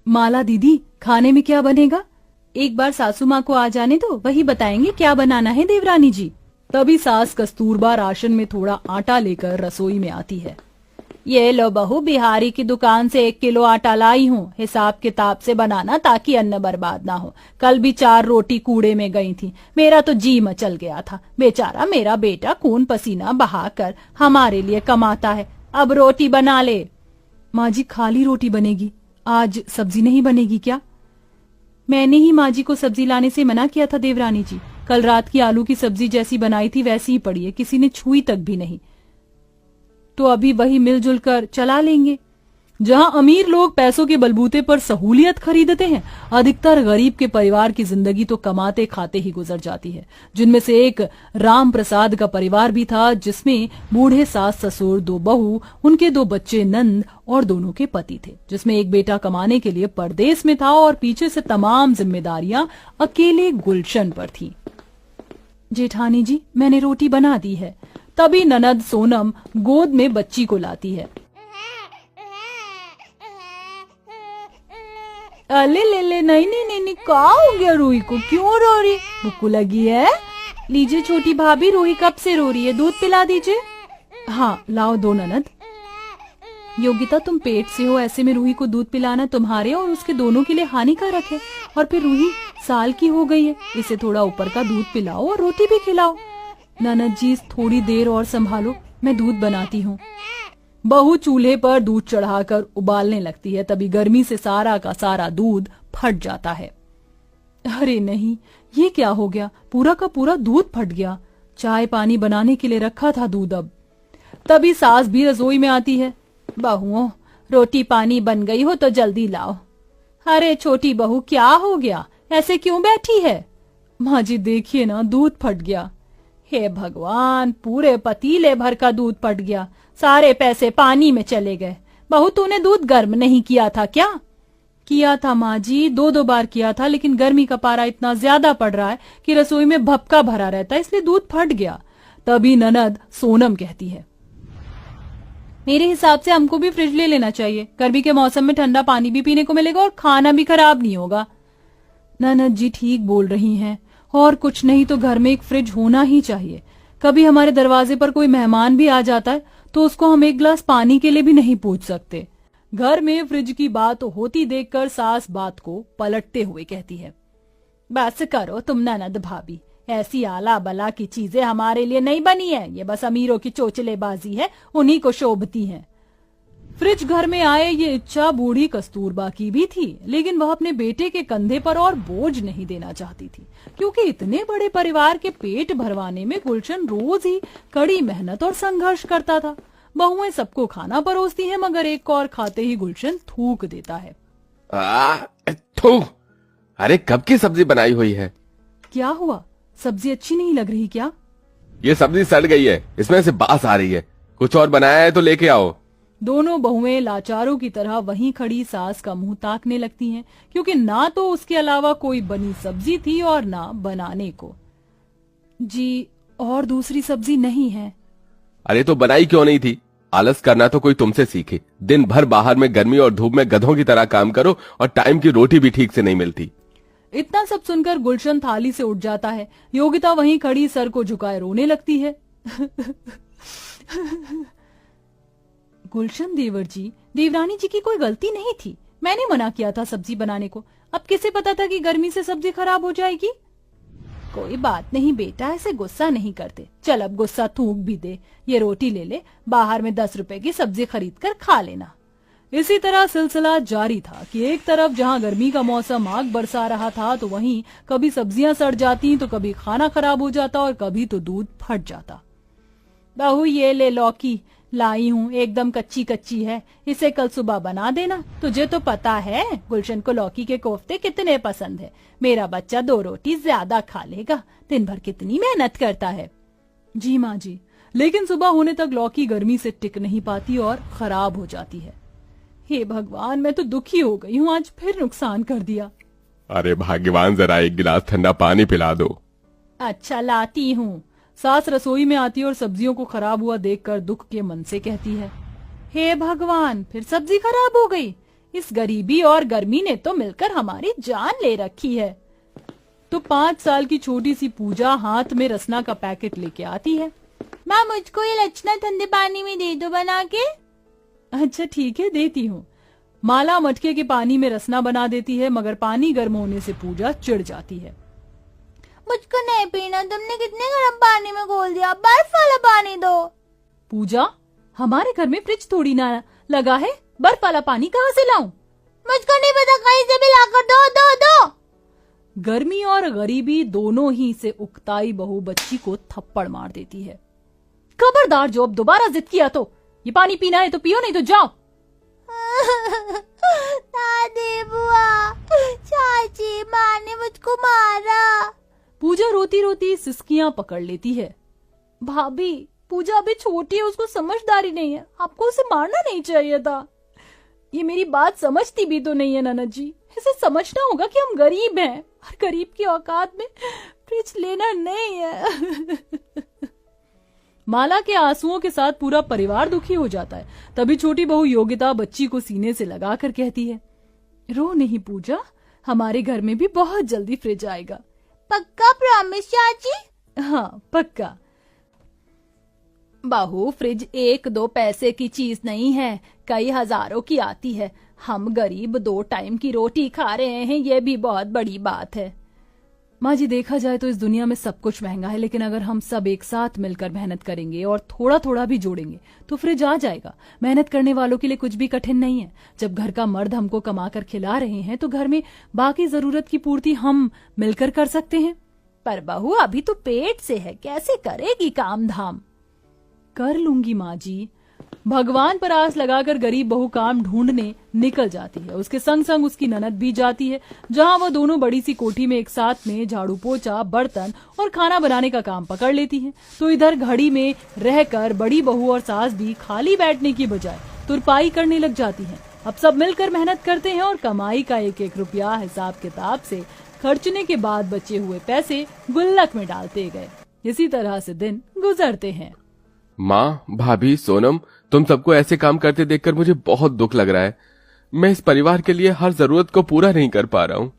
माला दीदी, खाने में क्या बनेगा? एक बार सासू माँ को आ जाने दो, वही बताएंगे क्या बनाना है देवरानी जी। तभी सास कस्तूरबा राशन में थोड़ा आटा लेकर रसोई में आती है। ये लो बहू, बिहारी की दुकान से 1 किलो आटा लाई हूँ, हिसाब किताब से बनाना ताकि अन्न बर्बाद ना हो। कल भी 4 रोटी कूड़े में गई थी, मेरा तो जी मचल गया था। बेचारा मेरा बेटा खून पसीना बहाकर हमारे लिए कमाता है, अब रोटी बना ले। माँ जी, खाली रोटी बनेगी, आज सब्जी नहीं बनेगी क्या? मैंने ही माँ जी को सब्जी लाने से मना किया था देवरानी जी। कल रात की आलू की सब्जी जैसी बनाई थी वैसी ही पड़ी है, किसी ने छुई तक भी नहीं। तो अभी वही मिलजुल कर चला लेंगे। जहां अमीर लोग पैसों के बलबूते पर सहूलियत खरीदते हैं, अधिकतर गरीब के परिवार की जिंदगी तो कमाते खाते ही गुजर जाती है। जिनमें से एक राम प्रसाद का परिवार भी था, जिसमें बूढ़े सास ससुर, 2 बहू, उनके 2 बच्चे नंद और दोनों के पति थे। जिसमें एक बेटा कमाने के लिए परदेश में था और पीछे से तमाम जिम्मेदारियां अकेले गुलशन पर थी। जेठानी जी, मैंने रोटी बना दी है। तभी ननद सोनम गोद में बच्ची को लाती है। अले ले ले, नहीं नहीं नहीं नहीं, क्या हो गया रूही को, क्यों रो रही? भूख लगी है? लीजिए छोटी भाभी, रूही कब से रो रही है, दूध पिला दीजिए। हाँ लाओ दो ननद। योगिता, तुम पेट से हो, ऐसे में रूही को दूध पिलाना तुम्हारे और उसके दोनों के लिए हानिकारक है। और फिर रूही साल की हो गई है, इसे थोड़ा ऊपर का दूध पिलाओ और रोटी भी खिलाओ। ननद जी, थोड़ी देर और संभालो, मैं दूध बनाती हूँ। बहू चूल्हे पर दूध चढ़ाकर उबालने लगती है। तभी गर्मी से सारा का सारा दूध फट जाता है। अरे नहीं, ये क्या हो गया? पूरा का पूरा दूध फट गया। चाय पानी बनाने के लिए रखा था दूध अब। तभी सास भी रसोई में आती है। बहुओं, रोटी पानी बन गई हो तो जल्दी लाओ। अरे छोटी बहू, क्या हो गया, ऐसे क्यों बैठी है? माँ जी देखिए ना, दूध फट गया। हे भगवान, पूरे पतीले भर का दूध फट गया, सारे पैसे पानी में चले गए। बहू, तूने दूध गर्म नहीं किया था क्या? किया था माँ जी, 2 बार किया था, लेकिन गर्मी का पारा इतना ज्यादा पड़ रहा है कि रसोई में भपका भरा रहता है, इसलिए दूध फट गया। तभी ननद सोनम कहती है, मेरे हिसाब से हमको भी फ्रिज ले लेना चाहिए। गर्मी के मौसम में ठंडा पानी भी पीने को मिलेगा और खाना भी खराब नहीं होगा। ननद जी ठीक बोल रही हैं, और कुछ नहीं तो घर में एक फ्रिज होना ही चाहिए। कभी हमारे दरवाजे पर कोई मेहमान भी आ जाता है तो उसको हम 1 गिलास पानी के लिए भी नहीं पूछ सकते। घर में फ्रिज की बात होती देखकर सास बात को पलटते हुए कहती है, बस करो तुम ननद भाभी, ऐसी आला बला की चीजें हमारे लिए नहीं बनी है, ये बस अमीरों की चोचलेबाजी है, उन्हीं को शोभती है। फ्रिज घर में आए ये इच्छा बूढ़ी कस्तूरबा की भी थी, लेकिन वह अपने बेटे के कंधे पर और बोझ नहीं देना चाहती थी, क्योंकि इतने बड़े परिवार के पेट भरवाने में गुलशन रोज ही कड़ी मेहनत और संघर्ष करता था। बहुएं सबको खाना परोसती हैं, मगर एक और खाते ही गुलशन थूक देता है। थू! अरे कब की सब्जी बनाई हुई है? क्या हुआ, सब्जी अच्छी नहीं लग रही क्या? ये सब्जी सड़ गई है, इसमें से बास आ रही है, कुछ और बनाया है तो लेके आओ। दोनों बहुएं लाचारों की तरह वहीं खड़ी सास का मुंह ताकने लगती हैं, क्योंकि ना तो उसके अलावा कोई बनी सब्जी थी और ना बनाने को। जी, और दूसरी सब्जी नहीं है। अरे तो बनाई क्यों नहीं थी? आलस करना तो कोई तुमसे सीखे। दिन भर बाहर में गर्मी और धूप में गधों की तरह काम करो और टाइम की रोटी भी ठीक से नहीं मिलती। इतना सब सुनकर गुलशन थाली से उठ जाता है। योगिता वहीं खड़ी सर को झुकाए रोने लगती है। गुलशन देवर जी, देवरानी जी की कोई गलती नहीं थी, मैंने मना किया था सब्जी बनाने को। अब किसे पता था कि गर्मी से सब्जी खराब हो जाएगी? कोई बात नहीं बेटा, ऐसे गुस्सा नहीं करते। चल अब गुस्सा थूक भी दे, ये रोटी ले ले, बाहर में 10 रुपए की सब्जी खरीद कर खा लेना। इसी तरह सिलसिला जारी था कि एक तरफ जहां गर्मी का मौसम आग बरसा रहा था, तो वहीं कभी सब्जियां सड़ जाती, तो कभी खाना खराब हो जाता और कभी तो दूध फट जाता। बहू ये ले लौकी लाई हूँ, एकदम कच्ची कच्ची है, इसे कल सुबह बना देना। तुझे तो पता है गुलशन को लौकी के कोफ्ते कितने पसंद है। मेरा बच्चा 2 रोटी ज्यादा खा लेगा, दिन भर कितनी मेहनत करता है। जी माँ जी, लेकिन सुबह होने तक लौकी गर्मी से टिक नहीं पाती और खराब हो जाती है। हे भगवान, मैं तो दुखी हो गई हूँ, आज फिर नुकसान कर दिया। अरे भाग्यवान, जरा 1 गिलास ठंडा पानी पिला दो। अच्छा लाती हूँ। सास रसोई में आती और सब्जियों को खराब हुआ देखकर दुख के मन से कहती है, हे भगवान, फिर सब्जी खराब हो गई। इस गरीबी और गर्मी ने तो मिलकर हमारी जान ले रखी है। तो 5 साल की छोटी सी पूजा हाथ में रसना का पैकेट लेके आती है। माँ, मुझको ये लच्छना ठंडे पानी में दे दो बना के। अच्छा ठीक है, देती हूँ। माला मटके के पानी में रसना बना देती है, मगर पानी गर्म होने से पूजा चिढ़ जाती है। मुझको नहीं पीना, तुमने कितने गर्म पानी में घोल दिया, बर्फ वाला पानी दो। पूजा, हमारे घर में फ्रिज थोड़ी ना लगा है, बर्फ वाला पानी कहाँ से लाऊं? मुझको नहीं पता, कहीं से भी लाकर दो। गर्मी और गरीबी दोनों ही से उकताई बहू बच्ची को थप्पड़ मार देती है। खबरदार, जो अब दोबारा जिद किया तो ये पानी पीना है तो पियो, नहीं तो जाओ। दादी, बुआ, चाची, माँ ने मुझको मारा। पूजा रोती रोती सिसकियां पकड़ लेती है। भाभी, पूजा अभी छोटी है, उसको समझदारी नहीं है, आपको उसे मारना नहीं चाहिए था। ये मेरी बात समझती भी तो नहीं है ननद जी, इसे समझना होगा कि हम गरीब हैं और गरीब की औकात में फ्रिज लेना नहीं है। माला के आंसुओं के साथ पूरा परिवार दुखी हो जाता है। तभी छोटी बहू योगिता बच्ची को सीने से लगाकर कहती है, रो नहीं पूजा, हमारे घर में भी बहुत जल्दी फ्रिज आएगा। पक्का प्रॉमिस चाची? हाँ पक्का। बहू, फ्रिज 1-2 पैसे की चीज नहीं है, कई हजारों की आती है। हम गरीब 2 टाइम की रोटी खा रहे हैं, ये भी बहुत बड़ी बात है। माँ जी, देखा जाए तो इस दुनिया में सब कुछ महंगा है, लेकिन अगर हम सब एक साथ मिलकर मेहनत करेंगे और थोड़ा थोड़ा भी जोड़ेंगे तो फ्रिज आ जाएगा। मेहनत करने वालों के लिए कुछ भी कठिन नहीं है। जब घर का मर्द हमको कमा कर खिला रहे हैं तो घर में बाकी जरूरत की पूर्ति हम मिलकर कर सकते हैं। पर बहू, अभी तो पेट से है, कैसे करेगी काम धाम? कर लूंगी माँ जी। भगवान पर आस लगाकर गरीब बहू काम ढूंढने निकल जाती है। उसके संग संग उसकी ननद भी जाती है, जहां वह दोनों बड़ी सी कोठी में एक साथ में झाड़ू पोछा, बर्तन और खाना बनाने का काम पकड़ लेती हैं। तो इधर घड़ी में रहकर बड़ी बहू और सास भी खाली बैठने की बजाय तुरपाई करने लग जाती हैं। अब सब मिलकर मेहनत करते हैं और कमाई का 1-1 रुपया हिसाब किताब से खर्चने के बाद बचे हुए पैसे गुल्लक में डालते गए। इसी तरह से दिन गुजरते हैं। माँ, भाभी, सोनम, तुम सबको ऐसे काम करते देखकर मुझे बहुत दुख लग रहा है। मैं इस परिवार के लिए हर जरूरत को पूरा नहीं कर पा रहा हूँ।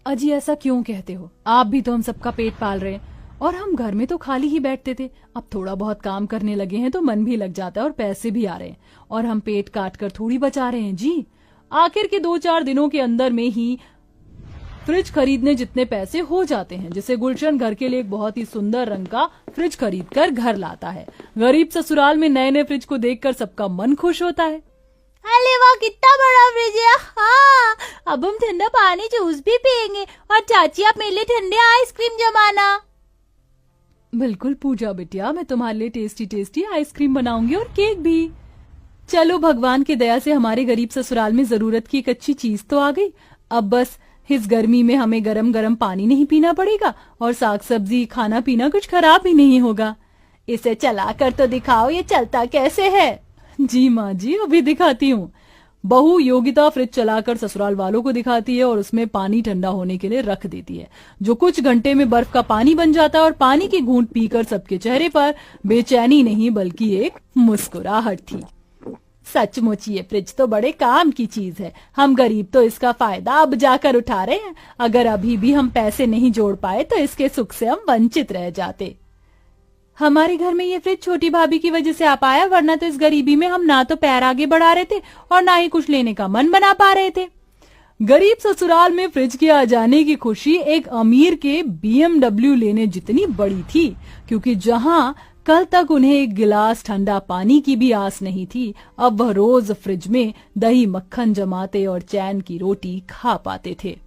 अजी, ऐसा क्यों कहते हो? आप भी तो हम सबका पेट पाल रहे हैं और हम घर में तो खाली ही बैठते थे। अब थोड़ा बहुत काम करने लगे हैं तो मन भी लग जाता है और पैसे भी आ रहे हैं, और हम पेट काट कर थोड़ी बचा रहे हैं जी। आखिर के 2-4 दिनों के अंदर में ही फ्रिज खरीदने जितने पैसे हो जाते हैं, जिसे गुलशन घर के लिए एक बहुत ही सुंदर रंग का फ्रिज खरीद कर घर लाता है। गरीब ससुराल में नए नए फ्रिज को देखकर सबका मन खुश होता है। अरे वाह, कितना बड़ा फ्रिज है। हाँ, अब हम ठंडा पानी जूस भी पियेंगे, और चाची आप मेरे लिए ठंडे आइसक्रीम जमाना। बिल्कुल पूजा बिटिया, मैं तुम्हारे लिए टेस्टी टेस्टी आइसक्रीम बनाऊंगी और केक भी। चलो, भगवान की दया से हमारे गरीब ससुराल में जरूरत की एक अच्छी चीज तो आ गई। अब बस इस गर्मी में हमें गरम गरम पानी नहीं पीना पड़ेगा और साग सब्जी खाना पीना कुछ खराब भी नहीं होगा। इसे चला कर तो दिखाओ, ये चलता कैसे है? जी माँ जी, अभी दिखाती हूँ। बहू योगिता फ्रिज चलाकर ससुराल वालों को दिखाती है और उसमें पानी ठंडा होने के लिए रख देती है, जो कुछ घंटे में बर्फ का पानी बन जाता है। और पानी की घूंट पीकर सबके चेहरे पर बेचैनी नहीं बल्कि एक मुस्कुराहट थी। सचमुच ये फ्रिज तो बड़े काम की चीज है। हम गरीब तो इसका फायदा अब जाकर उठा रहे हैं। अगर अभी भी हम पैसे नहीं जोड़ पाए तो इसके सुख से हम वंचित रह जाते। हमारे घर में ये फ्रिज छोटी भाभी की वजह से आ पाया, वरना तो इस गरीबी में हम ना तो पैर आगे बढ़ा रहे थे और ना ही कुछ लेने का मन बना पा रहे थे। गरीब ससुराल में फ्रिज के आ जाने की खुशी एक अमीर के BMW लेने जितनी बड़ी थी, क्योंकि जहां कल तक उन्हें एक गिलास ठंडा पानी की भी आस नहीं थी, अब वह रोज फ्रिज में दही मक्खन जमाते और चैन की रोटी खा पाते थे।